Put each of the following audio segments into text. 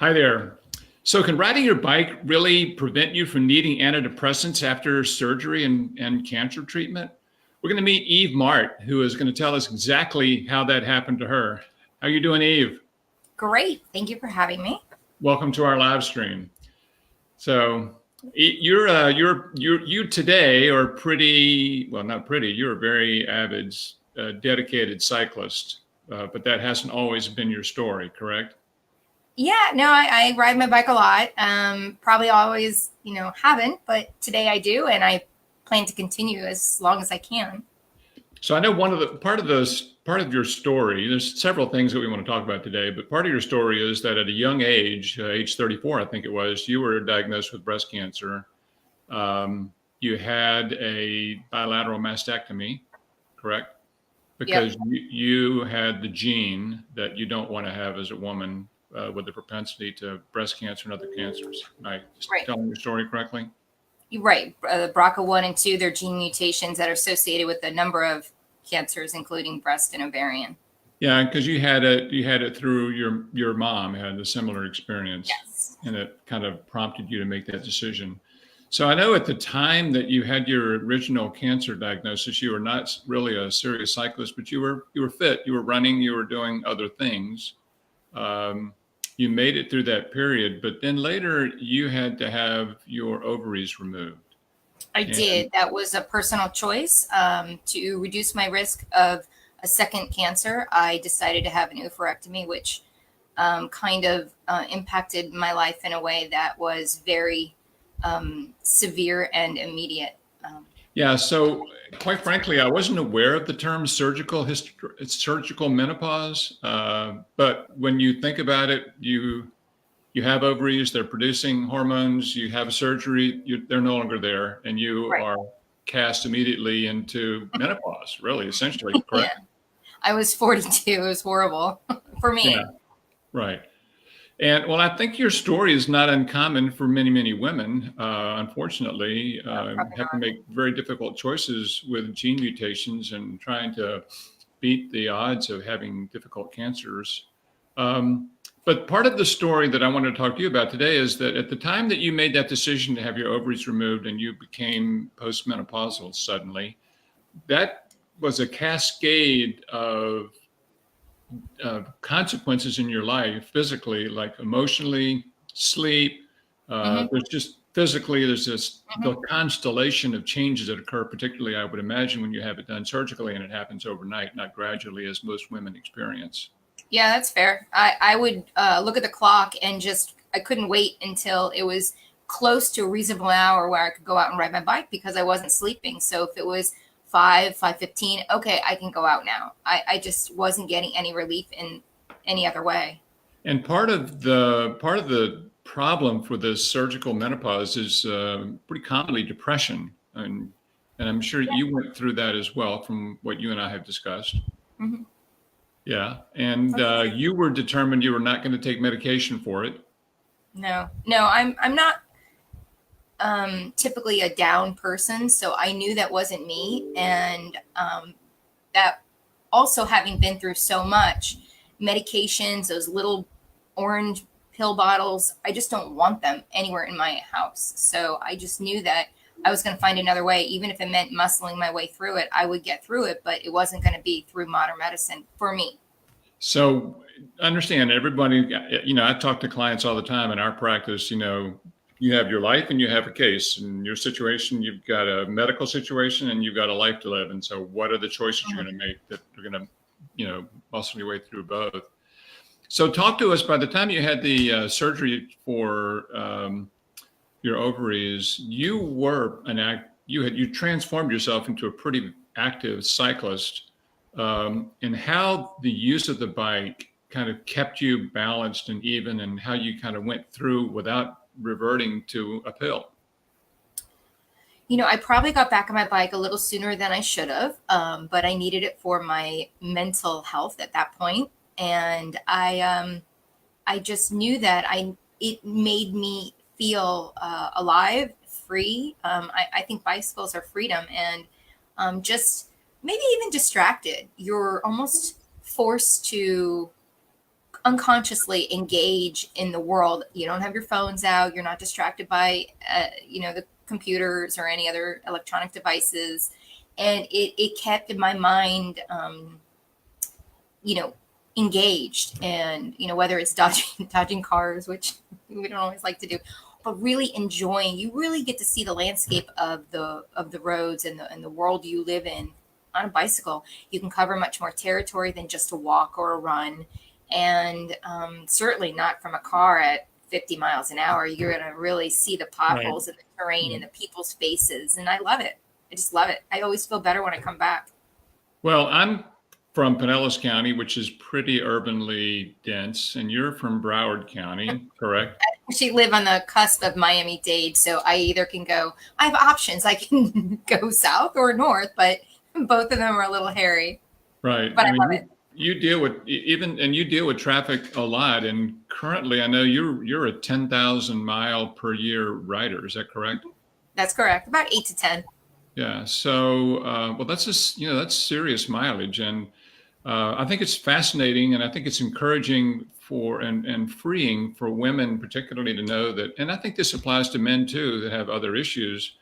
Hi there. So, can riding your bike really prevent you from needing antidepressants after surgery and cancer treatment? We're going to meet Eve Mart, who is going to tell us exactly how that happened to her. How you doing, Eve? Great. Thank you for having me. Welcome to our live stream. So, you today are pretty well, not pretty. You're a very avid, dedicated cyclist, but that hasn't always been your story, correct? Yeah, no, I ride my bike a lot. Probably always, haven't, but today I do, and I plan to continue as long as I can. So I know one of the part of your story. There's several things that we want to talk about today, but part of your story is that at a young age, age 34, I think it was, you were diagnosed with breast cancer. You had a bilateral mastectomy, correct? Yep. Because you had the gene that you don't want to have as a woman with the propensity to breast cancer and other cancers. Am I just Right. telling your story correctly? You're right. The BRCA1 and 2, they're gene mutations that are associated with a number of cancers, including breast and ovarian. Yeah, because you had it through your mom had a similar experience, Yes. and it kind of prompted you to make that decision. So I know at the time that you had your original cancer diagnosis, you were not really a serious cyclist, but you were fit, you were running, you were doing other things. Um, you made it through that period, but then later you had to have your ovaries removed. I And did. That was a personal choice. To reduce my risk of a second cancer, I decided to have an oophorectomy, which kind of impacted my life in a way that was very severe and immediate. yeah, so quite frankly, I wasn't aware of the term surgical menopause. But when you think about it, you have ovaries, they're producing hormones. You have a surgery, they're no longer there, and you Right. are cast immediately into menopause. Really, essentially, Yeah. correct? I was 42. It was horrible for Yeah, me. right. And well, I think your story is not uncommon for many, many women. Unfortunately, Probably have to not. make very difficult choices with gene mutations and trying to beat the odds of having difficult cancers. Um, but part of the story that I wanted to talk to you about today is that at the time that you made that decision to have your ovaries removed and you became postmenopausal suddenly, that was a cascade of consequences in your life physically, like emotionally, sleep. Hmm. There's just physically, there's this the Hmm. constellation of changes that occur, particularly, I would imagine, when you have it done surgically and it happens overnight, not gradually, as most women experience. Yeah, that's fair. I would look at the clock and just, I couldn't wait until it was close to a reasonable hour where I could go out and ride my bike because I wasn't sleeping. So if it was 5:15, okay, I can go out now. I just wasn't getting any relief in any other way. And part of the problem for this surgical menopause is pretty commonly depression, and I'm sure Yeah. you went through that as well, from what you and I have discussed. Hmm. Yeah, and you were determined you were not going to take medication for it. No, no, I'm not typically a down person, so I knew that wasn't me, and that also having been through so much medications, those little orange pill bottles, I just don't want them anywhere in my house. So I just knew that I was going to find another way, even if it meant muscling my way through it. I would get through it, but it wasn't going to be through modern medicine for me. So understand everybody, I talk to clients all the time in our practice, you have your life and you have a case. In your situation, you've got a medical situation and you've got a life to live. And so what are the choices you're Mhm. going to make that are going to, muscle your way through both? So talk to us. By the time you had the surgery for your ovaries, you transformed yourself into a pretty active cyclist, and how the use of the bike kind of kept you balanced and even, and how you kind of went through without reverting to a pill. I probably got back on my bike a little sooner than I should have, but I needed it for my mental health at that point, and I just knew that it made me feel alive, free. I think bicycles are freedom, and just maybe even distracted. You're almost forced to unconsciously engage in the world. You don't have your phones out. You're not distracted by, the computers or any other electronic devices. And it kept my mind, you know, engaged, and, whether it's dodging cars, which we don't always like to do, but really enjoying, you really get to see the landscape of the roads and the world you live in on a bicycle. You can cover much more territory than just a walk or a run. And certainly not from a car at 50 miles an hour. You're going to really see the potholes and the terrain and the people's faces. And I love it. I just love it. I always feel better when I come back. Well, I'm from Pinellas County, which is pretty urbanly dense, and you're from Broward County, correct? I actually live on the cusp of Miami-Dade, so I either can go, I have options. I can go south or north, but both of them are a little hairy. Right. But I love it. You deal with you deal with traffic a lot, and currently I know you're a 10,000 mile per year rider. Is that correct? That's correct. About 8 to 10. Yeah. So, well, that's just, that's serious mileage. And I think it's fascinating, and I think it's encouraging for and freeing for women, particularly, to know that, and I think this applies to men too, that have other issues,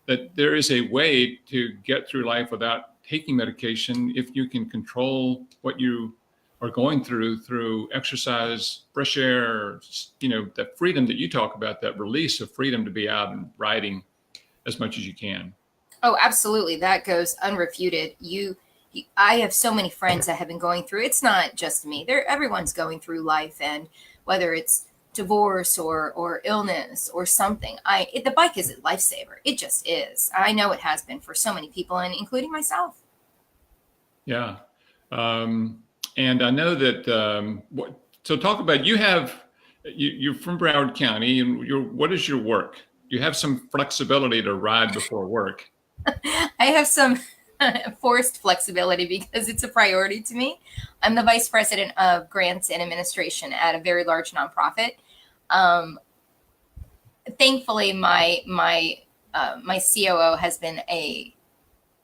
that there is a way to get through life without taking medication if you can control what you are going through exercise, fresh air, that freedom that you talk about, that release of freedom to be out and riding as much as you can. Oh, absolutely. That goes unrefuted. I have so many friends that have been going through. It's not just me. Everyone's going through life, and whether it's divorce or illness or something, the bike is a lifesaver. It just is. I know it has been for so many people, and including myself. Yeah, and I know that. So talk about, you're from Broward County, and what is your work? You have some flexibility to ride before work. I have some forced flexibility because it's a priority to me. I'm the vice president of grants and administration at a very large nonprofit. Thankfully, my COO has been a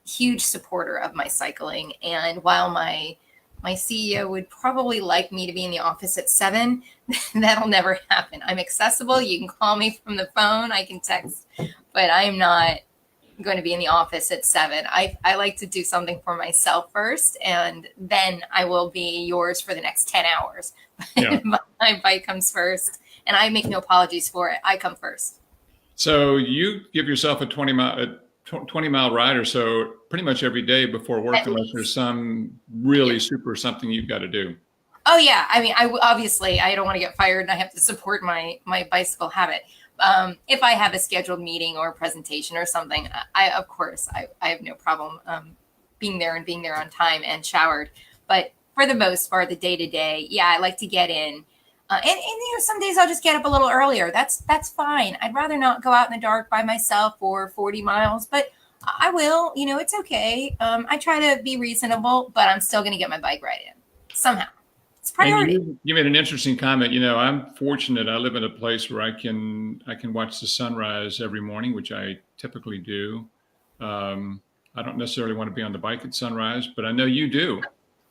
huge supporter of my cycling. And while my CEO would probably like me to be in the office at 7, that'll never happen. I'm accessible. You can call me from the phone. I can text, but I'm not going to be in the office at 7. I like to do something for myself first, and then I will be yours for the next 10 hours. Yeah. My bike comes first, and I make no apologies for it. I come first. So you give yourself a 20 mile ride or so pretty much every day before work, unless there's some really super something you've got to do. Oh yeah. I mean, obviously I don't want to get fired, and I have to support my bicycle habit. If I have a scheduled meeting or a presentation or something, I have no problem being there on time and showered. But for the most part, the day to day, yeah, I like to get in. And some days I'll just get up a little earlier. That's fine. I'd rather not go out in the dark by myself for 40 miles, but I will. It's okay. I try to be reasonable, but I'm still going to get my bike ride in somehow. Priority. You made an interesting comment. I'm fortunate. I live in a place where I can watch the sunrise every morning, which I typically do. I don't necessarily want to be on the bike at sunrise, but I know you do.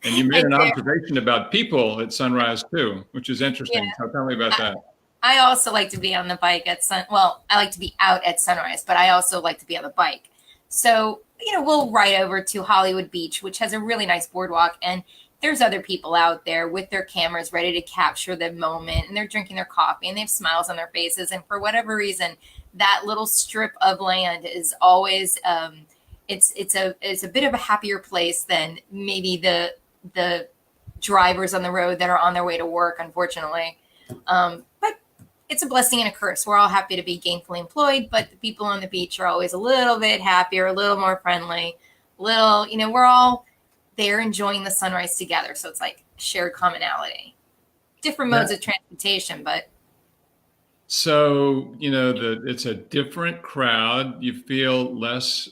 And you made an observation about people at sunrise too, which is interesting. Yeah. So tell me about that. I also like to be on the bike at I like to be out at sunrise, but I also like to be on the bike. So, we'll ride over to Hollywood Beach, which has a really nice boardwalk, and there's other people out there with their cameras ready to capture the moment, and they're drinking their coffee and they have smiles on their faces. And for whatever reason, that little strip of land is always, it's a bit of a happier place than maybe the drivers on the road that are on their way to work, unfortunately. But it's a blessing and a curse. We're all happy to be gainfully employed, but the people on the beach are always a little bit happier, a little more friendly, we're all there enjoying the sunrise together. So it's like shared commonality, different modes of transportation, but. So, it's a different crowd. You feel less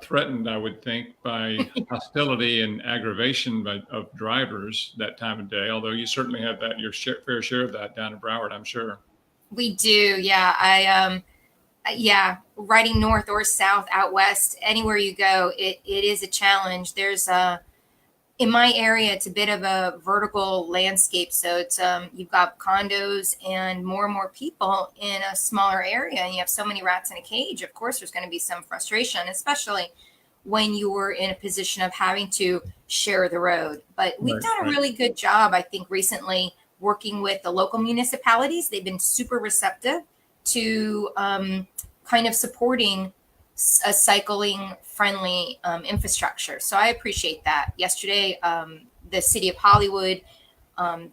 threatened, I would think, by hostility and aggravation of drivers that time of day. Although you certainly have your fair share of that down in Broward, I'm sure. We do. Yeah. Riding north or south, out west, anywhere you go, it is a challenge. There's in my area, it's a bit of a vertical landscape. So it's you've got condos and more people in a smaller area, and you have so many rats in a cage. Of course, there's going to be some frustration, especially when you were in a position of having to share the road. But we've done a really good job, I think, recently working with the local municipalities. They've been super receptive to kind of supporting a cycling friendly infrastructure. So I appreciate that. Yesterday, the city of Hollywood,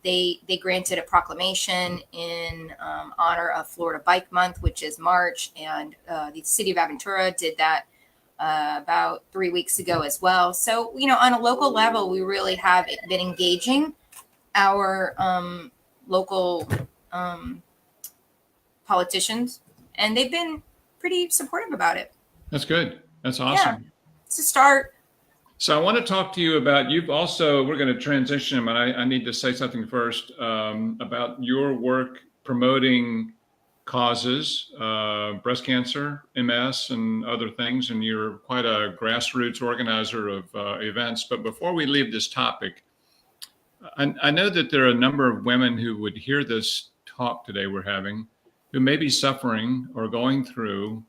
they granted a proclamation in honor of Florida Bike Month, which is March. And the city of Aventura did that about 3 weeks ago as well. So, on a local level, we really have been engaging our local politicians, and they've been pretty supportive about it. That's good. That's awesome. Yeah, it's a start. So I want to talk to you about, we're going to transition, but I need to say something first about your work promoting causes, breast cancer, MS, and other things. And you're quite a grassroots organizer of events. But before we leave this topic, I know that there are a number of women who would hear this talk today we're having, who may be suffering or going through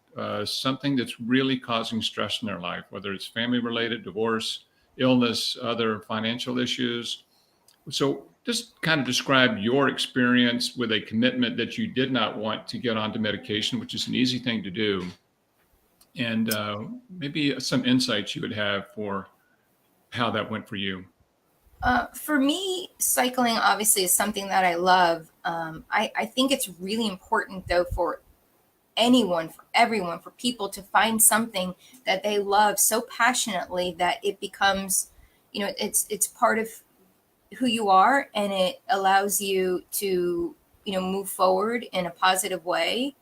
something that's really causing stress in their life, whether it's family related, divorce, illness, other financial issues. So just kind of describe your experience with a commitment that you did not want to get onto medication, which is an easy thing to do. And maybe some insights you would have for how that went for you. For me, cycling obviously is something that I love. I think it's really important, though, for anyone, for everyone, for people to find something that they love so passionately that it becomes, it's part of who you are, and it allows you to, move forward in a positive way.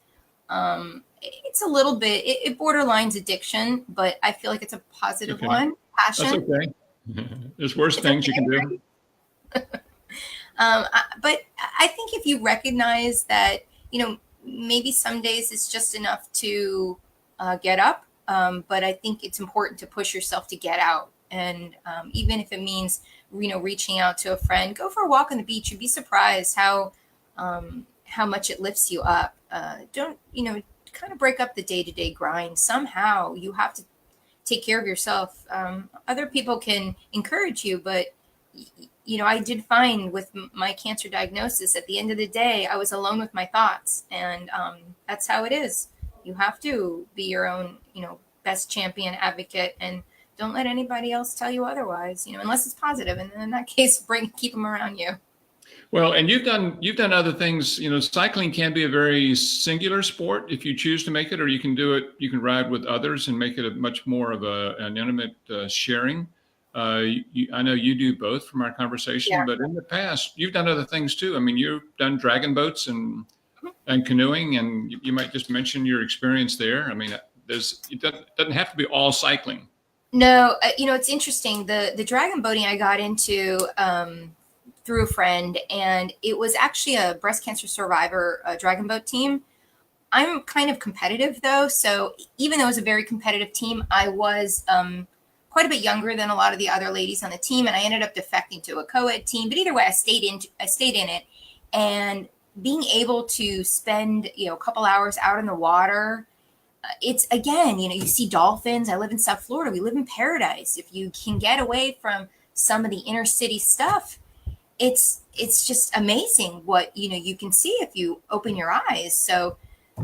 It's a little bit, it borderlines addiction, but I feel like it's a positive one. Passion. That's okay. There's worse things you can do. But I think if you recognize that, maybe some days it's just enough to get up. But I think it's important to push yourself to get out. And even if it means, reaching out to a friend, go for a walk on the beach. You'd be surprised how much it lifts you up. Don't, kind of break up the day-to-day grind. Somehow you have to take care of yourself. Other people can encourage you, but I did find with my cancer diagnosis, at the end of the day, I was alone with my thoughts, and that's how it is. You have to be your own, best champion advocate, and don't let anybody else tell you otherwise, unless it's positive. And in that case, keep them around you. Well, and you've done other things. Cycling can be a very singular sport if you choose to make it, or you can do it. You can ride with others and make it a much more of an intimate sharing. I know you do both from our conversation, but in the past, you've done other things too. I mean, you've done dragon boats and canoeing, and you might just mention your experience there. I mean, it doesn't have to be all cycling. No, it's interesting. The dragon boating I got into through a friend, and it was actually a breast cancer survivor dragon boat team. I'm kind of competitive though, so even though it was a very competitive team, I was quite a bit younger than a lot of the other ladies on the team, and I ended up defecting to a co-ed team. But either way, I stayed in it, and being able to spend a couple hours out in the water. It's again, you see dolphins. I live in South Florida. We live in paradise. If you can get away from some of the inner city stuff, it's just amazing what you can see if you open your eyes. So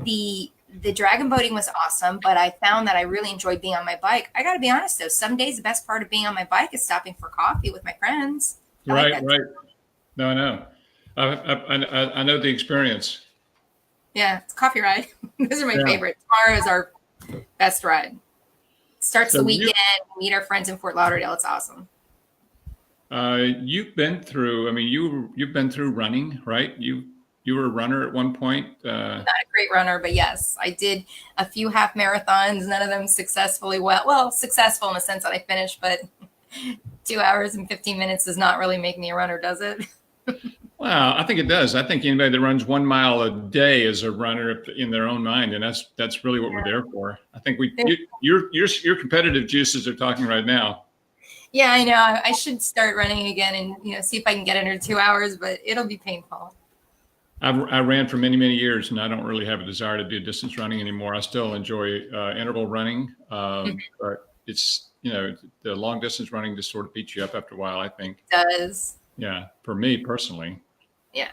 the dragon boating was awesome, but I found that I really enjoyed being on my bike. I got to be honest though, some days the best part of being on my bike is stopping for coffee with my friends. Right. No, I know. I know the experience. Yeah, it's a coffee ride. Those are my favorite. Tomorrow is our best ride. Starts the weekend. We meet our friends in Fort Lauderdale. It's awesome. You've been through. I mean, you've been through running, right? You were a runner at one point. Not a great runner, but yes, I did a few half marathons. None of them successfully. Well, successful in the sense that I finished, but 2 hours and 15 minutes does not really make me a runner, does it? Well, I think it does. I think anybody that runs 1 mile a day is a runner in their own mind, and that's really what we're there for. I think your competitive juices are talking right now. Yeah, I know. I should start running again and see if I can get under 2 hours, but it'll be painful. I ran for many, many years, and I don't really have a desire to do distance running anymore. I still enjoy interval running, but it's, the long distance running just sort of beats you up after a while, I think. It does. Yeah, for me personally. Yeah.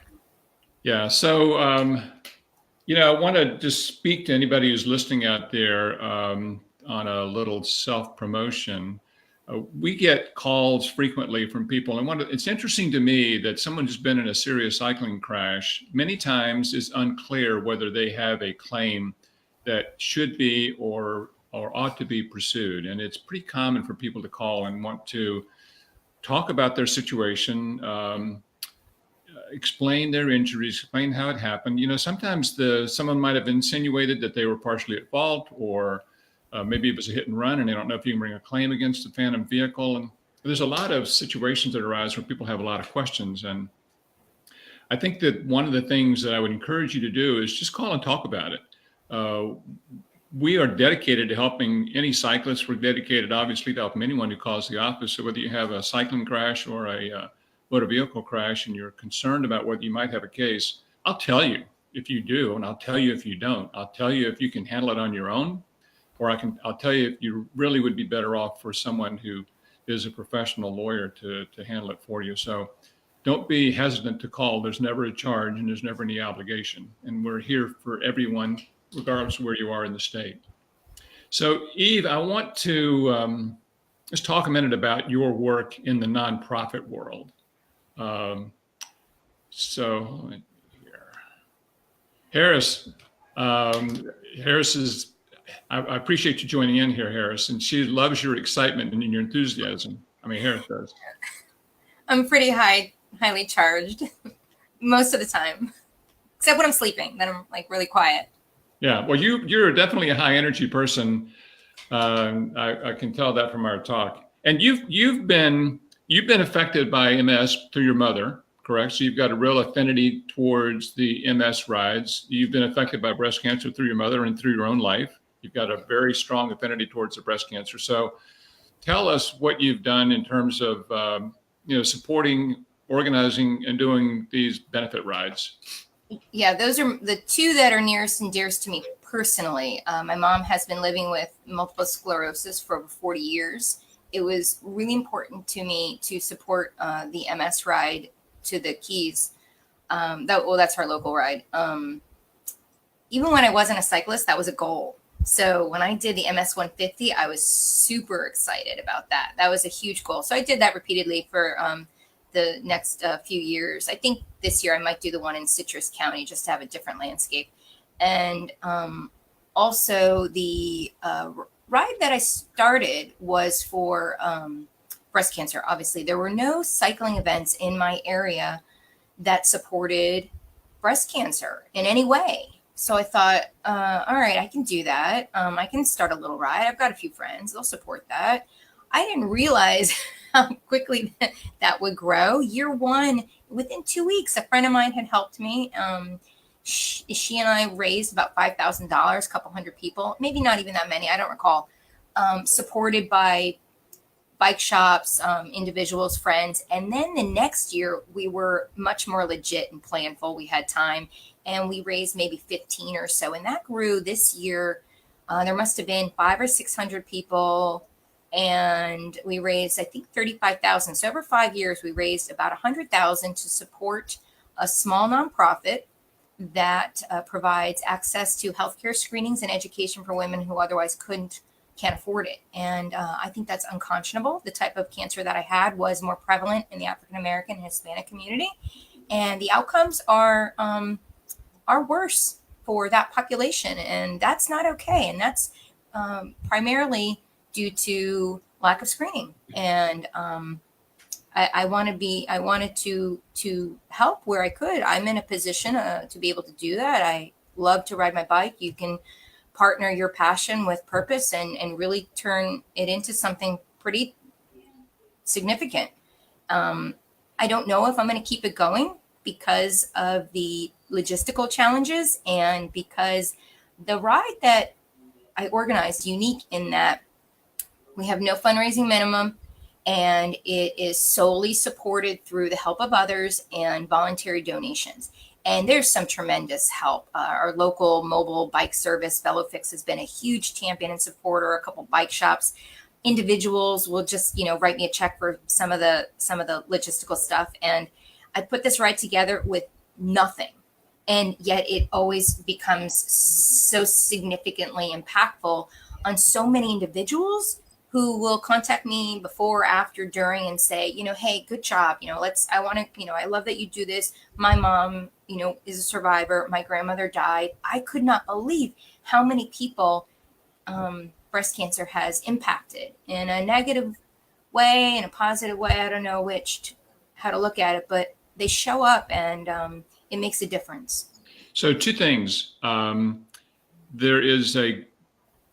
Yeah. So, I want to just speak to anybody who's listening out there on a little self promotion. We get calls frequently from people, and it's interesting to me that someone who's been in a serious cycling crash many times is unclear whether they have a claim that should be or ought to be pursued. And it's pretty common for people to call and want to talk about their situation, explain their injuries, explain how it happened. Sometimes someone might have insinuated that they were partially at fault, or maybe it was a hit and run, and they don't know if you can bring a claim against the phantom vehicle. And there's a lot of situations that arise where people have a lot of questions. And I think that one of the things that I would encourage you to do is just call and talk about it. We are dedicated to helping any cyclist. We're dedicated, obviously, to helping anyone who calls the office. So whether you have a cycling crash or a motor vehicle crash and you're concerned about whether you might have a case, I'll tell you if you do, and I'll tell you if you don't. I'll tell you if you can handle it on your own, or I'll tell you if you really would be better off for someone who is a professional lawyer to handle it for you. So don't be hesitant to call. There's never a charge and there's never any obligation. And we're here for everyone, regardless of where you are in the state. So Eve, I want to just talk a minute about your work in the nonprofit world. So here, Harris is, I appreciate you joining in here, Harris, and she loves your excitement and your enthusiasm. I mean, Harris does. I'm pretty highly charged most of the time, except when I'm sleeping. Then I'm like really quiet. Yeah, well, you're definitely a high energy person. I can tell that from our talk. And you've been affected by MS through your mother, correct? So you've got a real affinity towards the MS rides. You've been affected by breast cancer through your mother and through your own life. You've got a very strong affinity towards the breast cancer. So tell us what you've done in terms of supporting, organizing, and doing these benefit rides. Yeah, those are the two that are nearest and dearest to me personally. My mom has been living with multiple sclerosis for over 40 years. It was really important to me to support the MS ride to the Keys. That's our local ride. Even when I wasn't a cyclist, that was a goal. So when I did the MS 150, I was super excited about that. That was a huge goal. So I did that repeatedly for the next few years. I think this year I might do the one in Citrus County just to have a different landscape. And also the ride that I started was for breast cancer. Obviously, there were no cycling events in my area that supported breast cancer in any way. So I thought, all right, I can do that. I can start a little ride. I've got a few friends. They'll support that. I didn't realize how quickly that would grow. Year one, within 2 weeks, a friend of mine had helped me. She and I raised about $5,000, a couple hundred people, maybe not even that many, I don't recall, supported by bike shops, individuals, friends. And then the next year, we were much more legit and planful. We had time, and we raised maybe 15 or so. And that grew this year. There must have been 500 or 600 people. And we raised, I think, 35,000. So over 5 years, we raised about 100,000 to support a small nonprofit that provides access to healthcare screenings and education for women who otherwise can't afford it. And I think that's unconscionable. The type of cancer that I had was more prevalent in the African American and Hispanic community, and the outcomes are worse for that population, and that's not okay. And that's primarily due to lack of screening. And I wanted to help where I could. I'm in a position to be able to do that. I love to ride my bike. You can partner your passion with purpose and really turn it into something pretty significant. I don't know if I'm going to keep it going because of the logistical challenges and because the ride that I organized is unique in that we have no fundraising minimum, and it is solely supported through the help of others and voluntary donations. And there's some tremendous help. Our local mobile bike service, VeloFix, has been a huge champion and supporter. A couple bike shops, individuals will just, write me a check for some of the logistical stuff. And I put this ride together with nothing, and yet it always becomes so significantly impactful on so many individuals who will contact me before, after, during, and say, hey, good job. I love that you do this. My mom, is a survivor. My grandmother died. I could not believe how many people breast cancer has impacted in a negative way, in a positive way. I don't know how to look at it, but they show up, and it makes a difference. So two things. There is a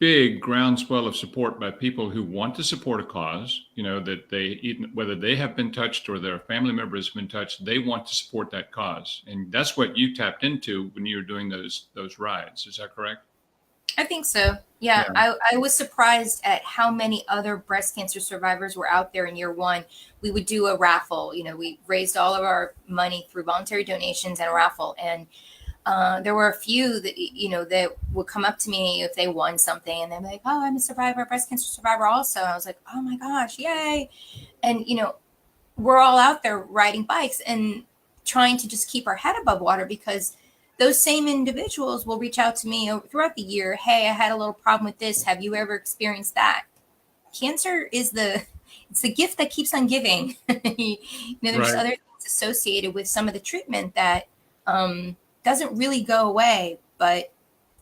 big groundswell of support by people who want to support a cause, that whether they have been touched or their family member has been touched, they want to support that cause. And that's what you tapped into when you were doing those rides. Is that correct? I think so. Yeah. I was surprised at how many other breast cancer survivors were out there in year one. We would do a raffle. We raised all of our money through voluntary donations and a raffle. And there were a few that, that would come up to me if they won something, and they're like, oh, I'm a survivor, a breast cancer survivor also. I was like, oh my gosh, yay. And, we're all out there riding bikes and trying to just keep our head above water, because those same individuals will reach out to me throughout the year. Hey, I had a little problem with this. Have you ever experienced that? Cancer is it's the gift that keeps on giving. There's Right. other things associated with some of the treatment that doesn't really go away, but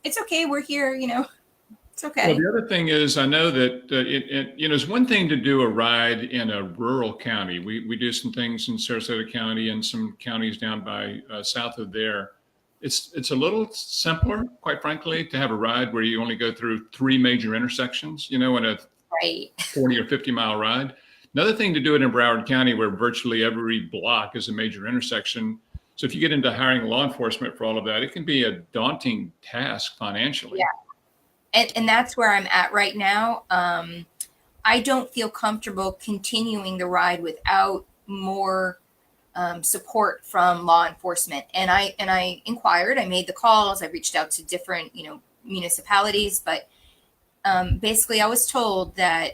it's okay. We're here, it's okay. Well, the other thing is, I know that it's one thing to do a ride in a rural county. We do some things in Sarasota County and some counties down by south of there. It's a little simpler, quite frankly, to have a ride where you only go through 3 major intersections, in a Right. 40 or 50-mile ride. Another thing to do it in Broward County, where virtually every block is a major intersection. So if you get into hiring law enforcement for all of that, it can be a daunting task financially. Yeah. And that's where I'm at right now. I don't feel comfortable continuing the ride without more support from law enforcement. And I inquired, I made the calls, I reached out to different, municipalities, but basically I was told that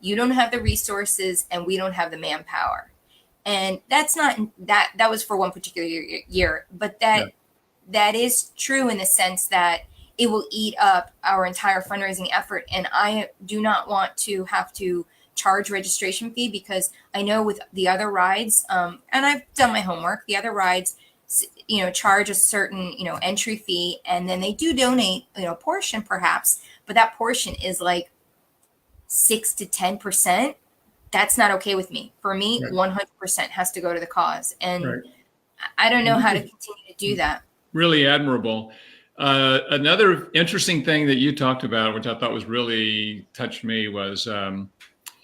you don't have the resources and we don't have the manpower. And that's not that was for one particular year, but that is true in the sense that it will eat up our entire fundraising effort. And I do not want to have to charge registration fee, because I know with the other rides, and I've done my homework, the other rides, charge a certain, entry fee, and then they do donate, a portion perhaps, but that portion is like 6 to 10%. That's not okay with me. For me, Right. 100% has to go to the cause. And Right. I don't know how to continue to do that. Really admirable. Another interesting thing that you talked about, which I thought was really touched me, was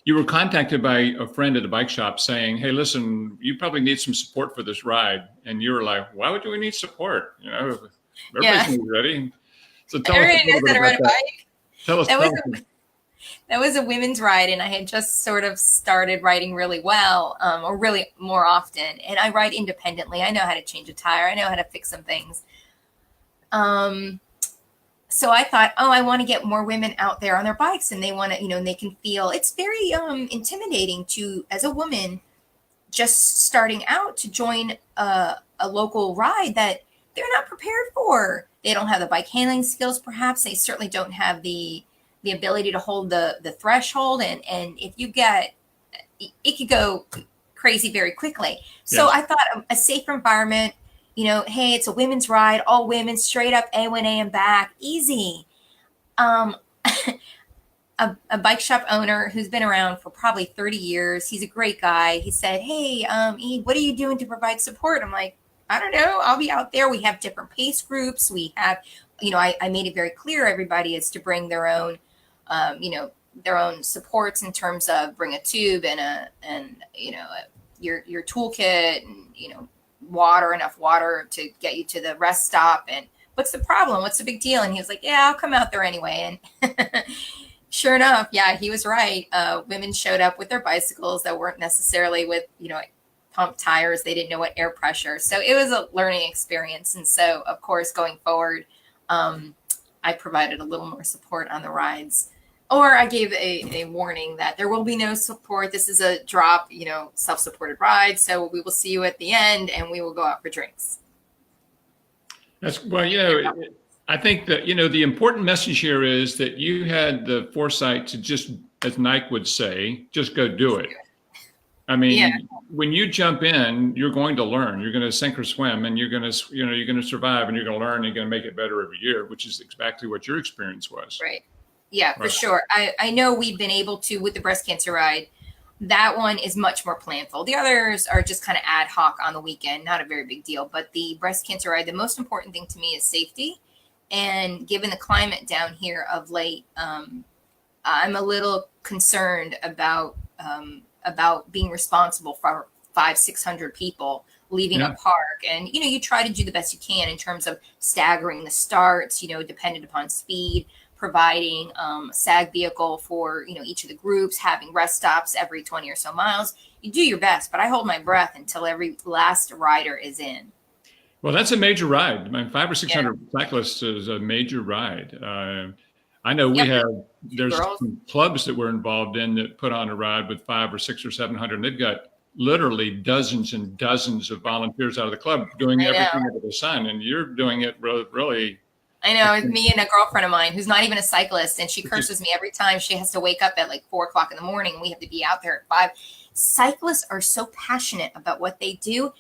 you were contacted by a friend at a bike shop saying, hey, listen, you probably need some support for this ride. And you were like, why would we need support? Everybody's ready. So tell us a little bit about that. Tell us. That was a women's ride, and I had just sort of started riding really well, or really more often. And I ride independently. I know how to change a tire. I know how to fix some things. So I thought, I want to get more women out there on their bikes, and they want to, and they can feel it's very intimidating to, as a woman, just starting out, to join a local ride that they're not prepared for. They don't have the bike handling skills, perhaps. They certainly don't have the ability to hold the threshold. And if you get, it could go crazy very quickly. So Yes. I thought a safer environment, hey, it's a women's ride, all women, straight up A1A and back, easy. A bike shop owner who's been around for probably 30 years. He's a great guy. He said, hey, Eve, what are you doing to provide support? I'm like, I don't know. I'll be out there. We have different pace groups. We have, I made it very clear, everybody is to bring their own, their own supports, in terms of bring a tube and your toolkit, and, enough water to get you to the rest stop. And what's the problem? What's the big deal? And he was like, yeah, I'll come out there anyway. And Sure enough, yeah, he was right. Women showed up with their bicycles that weren't necessarily with, pump tires. They didn't know what air pressure. So it was a learning experience. And so, of course, going forward, I provided a little more support on the rides. Or I gave a warning that there will be no support. This is a drop, self-supported ride. So we will see you at the end and we will go out for drinks. That's well, I think that, the important message here is that you had the foresight to just, as Nike would say, just go do it. I mean, when you jump in, you're going to learn, you're going to sink or swim, and you're going to, you're going to survive, and you're going to learn, and you're going to make it better every year, which is exactly what your experience was. Right. Yeah, for sure. I know we've been able to, with the breast cancer ride, that one is much more planful. The others are just kind of ad hoc on the weekend, not a very big deal. But the breast cancer ride, the most important thing to me is safety. And given the climate down here of late, I'm a little concerned about being responsible for 500-600 people leaving a park. And, you try to do the best you can in terms of staggering the starts, dependent upon speed, providing a SAG vehicle for, each of the groups, having rest stops every 20 or so miles. You do your best, but I hold my breath until every last rider is in. Well, that's a major ride. I mean, 500 or 600 cyclists is a major ride. I know there's some clubs that we're involved in that put on a ride with 500 or 600 or 700, and they've got literally dozens and dozens of volunteers out of the club doing everything under the sun, and you're doing it really. I know. It's me and a girlfriend of mine who's not even a cyclist, and she curses me every time she has to wake up at like 4:00 in the morning, and we have to be out there at 5. Cyclists are so passionate about what they do.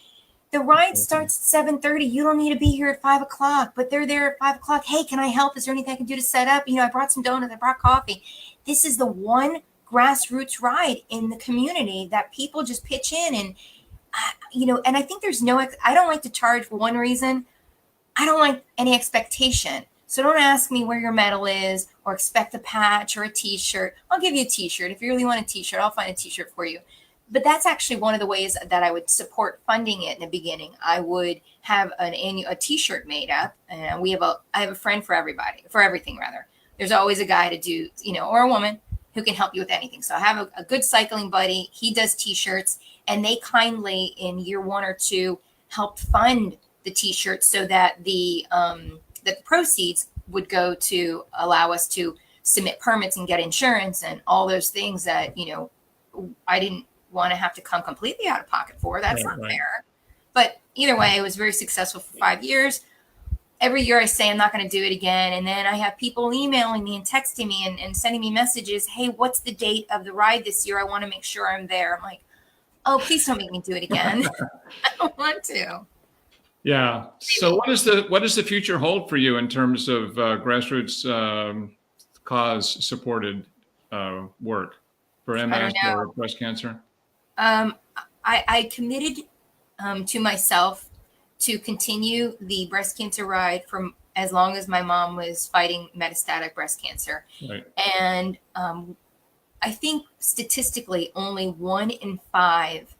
The ride starts at 7:30. You don't need to be here at 5:00, but they're there at 5:00. Hey, can I help? Is there anything I can do to set up? I brought some donuts. I brought coffee. This is the one grassroots ride in the community that people just pitch in. And, and I think there's I don't like to charge for one reason. I don't like any expectation. So don't ask me where your medal is or expect a patch or a t-shirt. I'll give you a t-shirt. If you really want a t-shirt, I'll find a t-shirt for you. But that's actually one of the ways that I would support funding it in the beginning. I would have a t-shirt made up, and I have a friend for everybody, for everything rather. There's always a guy to do, or a woman who can help you with anything. So I have a good cycling buddy. He does t-shirts, and they kindly in year 1 or 2 helped fund the t-shirts so that the proceeds would go to allow us to submit permits and get insurance and all those things that, I didn't want to have to come completely out of pocket for. That's not fair. But either way, it was very successful for 5 years. Every year I say I'm not going to do it again. And then I have people emailing me and texting me and sending me messages. Hey, what's the date of the ride this year? I want to make sure I'm there. I'm like, oh, please don't make me do it again. I don't want to. Yeah. So what does the future hold for you in terms of grassroots cause supported work for MS or breast cancer? I committed to myself to continue the breast cancer ride from as long as my mom was fighting metastatic breast cancer. Right. And I think statistically only 1 in 5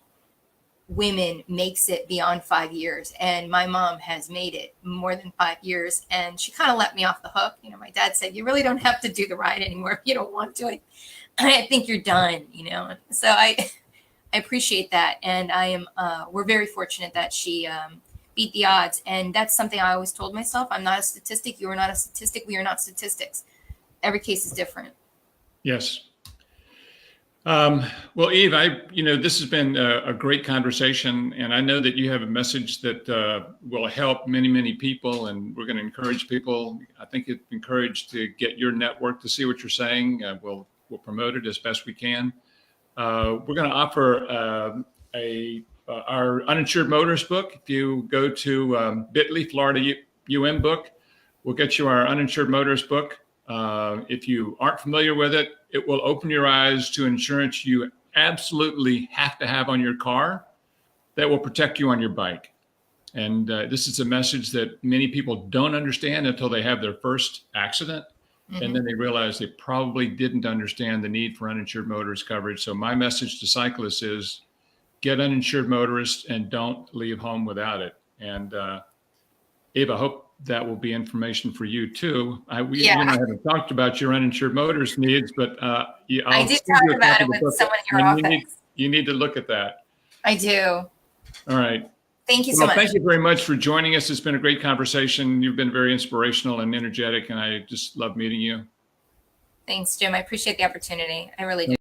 women makes it beyond 5 years. And my mom has made it more than 5 years. And she kind of let me off the hook. My dad said, you really don't have to do the ride anymore if you don't want to. I think you're done, So I appreciate that. And we're very fortunate that she beat the odds. And that's something I always told myself. I'm not a statistic. You are not a statistic. We are not statistics. Every case is different. Yes. Well, Eve, this has been a great conversation, and I know that you have a message that will help many, many people, and we're going to encourage people. I think it's encouraged to get your network to see what you're saying. We'll promote it as best we can. We're going to offer our uninsured motorist book. If you go to bit.ly Florida UM book, we'll get you our uninsured motorist book. If you aren't familiar with it, it will open your eyes to insurance you absolutely have to have on your car that will protect you on your bike. And this is a message that many people don't understand until they have their first accident. Mm-hmm. And then they realize they probably didn't understand the need for uninsured motorist coverage. So my message to cyclists is get uninsured motorists and don't leave home without it. And Eve, I hope that will be information for you too. We Yeah. you and I haven't talked about your uninsured motorist needs, but yeah, I did talk about it with someone in your office. You need to look at that. I do. All right. Thank you so much. Thank you very much for joining us. It's been a great conversation. You've been very inspirational and energetic, and I just love meeting you. Thanks, Jim. I appreciate the opportunity. I really do.